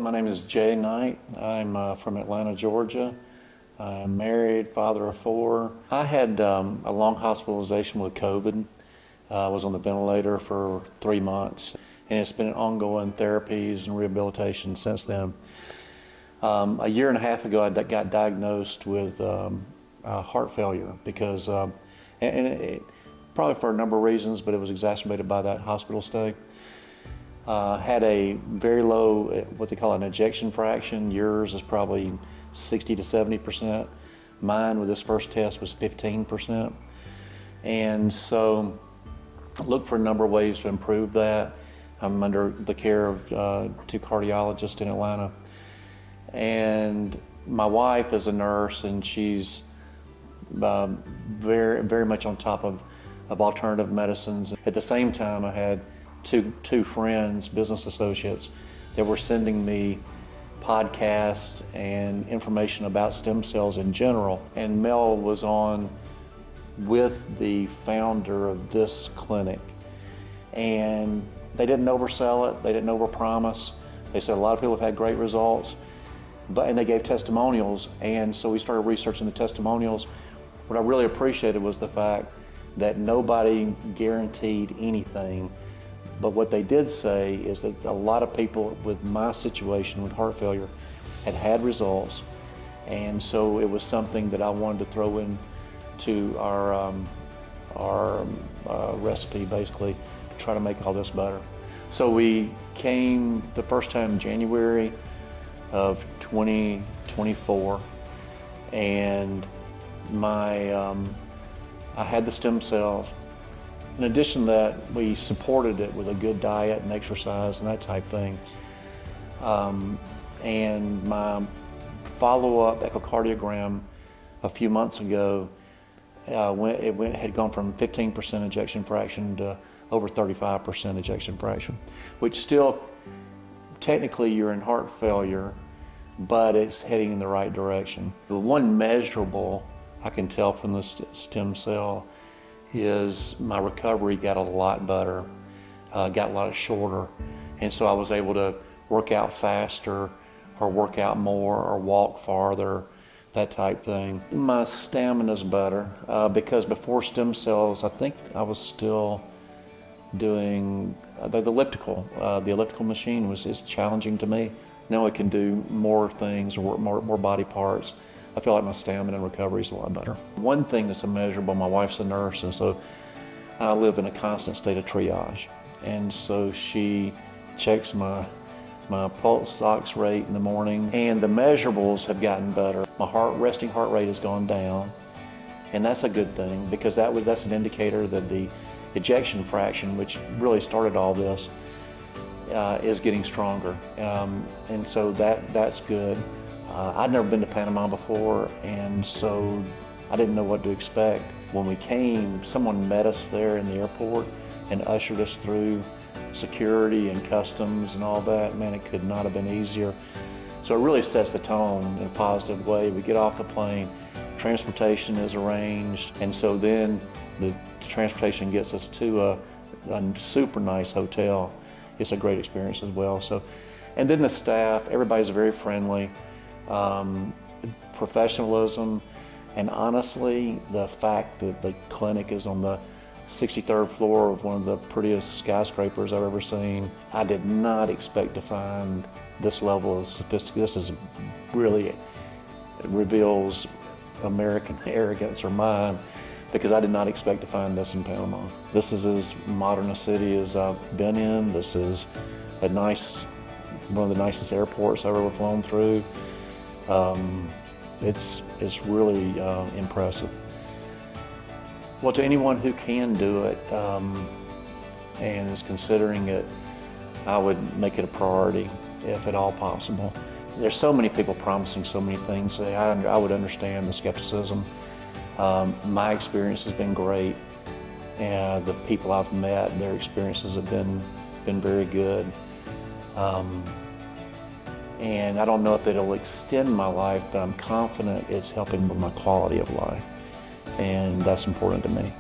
My name is Jay Knight. I'm from Atlanta, Georgia. I'm married, father of four. I had a long hospitalization with COVID. I was on the ventilator for 3 months, and it's been ongoing therapies and rehabilitation since then. A year and a half ago, I got diagnosed with heart failure because, probably for a number of reasons, but it was exacerbated by that hospital stay. Had a very low, what they call an ejection fraction. Yours is probably 60 to 70%. Mine with this first test was 15%. And so look for a number of ways to improve that. I'm under the care of two cardiologists in Atlanta. And my wife is a nurse, and she's very much on top of alternative medicines. At the same time, I had two friends, business associates, that were sending me podcasts and information about stem cells in general. And Mel was on with the founder of this clinic. And they didn't oversell it, they didn't overpromise. They said a lot of people have had great results, and they gave testimonials. And so we started researching the testimonials. What I really appreciated was the fact that nobody guaranteed anything. But what they did say is that a lot of people with my situation with heart failure had results, and so it was something that I wanted to throw into our recipe, basically, to try to make all this better. So we came the first time in January of 2024, and I had the stem cells. In addition to that, we supported it with a good diet and exercise and that type thing. And my follow-up echocardiogram a few months ago, had gone from 15% ejection fraction to over 35% ejection fraction, which still, technically you're in heart failure, but it's heading in the right direction. The one measurable I can tell from the stem cell is my recovery got a lot better, got a lot shorter. And so I was able to work out faster or work out more or walk farther, that type thing. My stamina's better because before stem cells, I think I was still doing the elliptical. The elliptical machine is challenging to me. Now I can do more things or more body parts. I feel like my stamina and recovery is a lot better. One thing that's immeasurable, my wife's a nurse, and so I live in a constant state of triage. And so she checks my pulse ox rate in the morning, and the measurables have gotten better. My resting heart rate has gone down, and that's a good thing because that's an indicator that the ejection fraction, which really started all this, is getting stronger. And so that's good. I'd never been to Panama before, and so I didn't know what to expect. When we came, someone met us there in the airport and ushered us through security and customs and all that. Man, it could not have been easier. So it really sets the tone in a positive way. We get off the plane, transportation is arranged, and so then the transportation gets us to a super nice hotel. It's a great experience as well. So, and then the staff, everybody's very friendly. Professionalism, and honestly, the fact that the clinic is on the 63rd floor of one of the prettiest skyscrapers I've ever seen. I did not expect to find this level of sophistication. This is really reveals American arrogance or mine, because I did not expect to find this in Panama. This is as modern a city as I've been in. This is one of the nicest airports I've ever flown through. It's really impressive. Well, to anyone who can do it and is considering it, I would make it a priority if at all possible. There's so many people promising so many things. I would understand the skepticism. My experience has been great, and the people I've met, their experiences have been very good. And I don't know if it'll extend my life, but I'm confident it's helping with my quality of life. And that's important to me.